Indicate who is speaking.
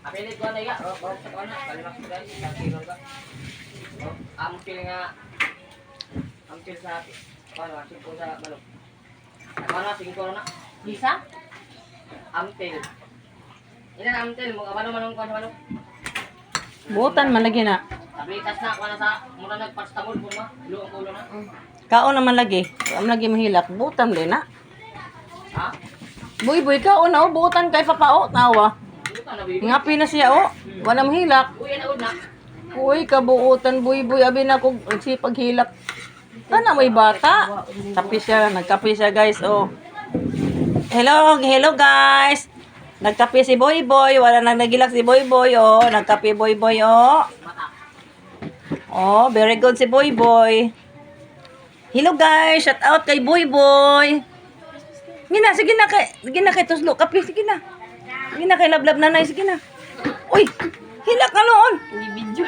Speaker 1: Apilit ko na iya. Bawag sa kana. Kalimak ko guys. Isang kilo ka. Ampil nga. Ampil sa atin. Paano? Simpo sa balok. Paano? 5 na.
Speaker 2: Isa?
Speaker 1: Ampil. Ilan ampil? Manong ko sa balok.
Speaker 3: Buutan man lagi na.
Speaker 1: Tablitas na. Kung sa muna nagpastamol po ma. Luang kulo na.
Speaker 3: Kaon naman lagi. Am lagi mahilak. Buutan din na.
Speaker 1: Ha?
Speaker 3: Buy kaon na, buutan kay papao. Tawa.
Speaker 1: Buta na bibi.
Speaker 3: Ngapi na siya, oh. Wala mahilak.
Speaker 1: Uy, na una.
Speaker 3: Uy, kabuutan, buy. Abi na kung sipag hilak. Sana may bata. Nagkape siya guys, oh. Hello guys. Nagkape si Boy. Wala nang nagilak si Boy, oh. Nagkape Boy, oh. Oh, very good si Boy. Hello guys, shout out kay Boy. Sige na kay Tuslo, kape, sige na. Sige na kay Lablab nanay, sige na. Uy, hilak ka noon.
Speaker 2: Hindi video.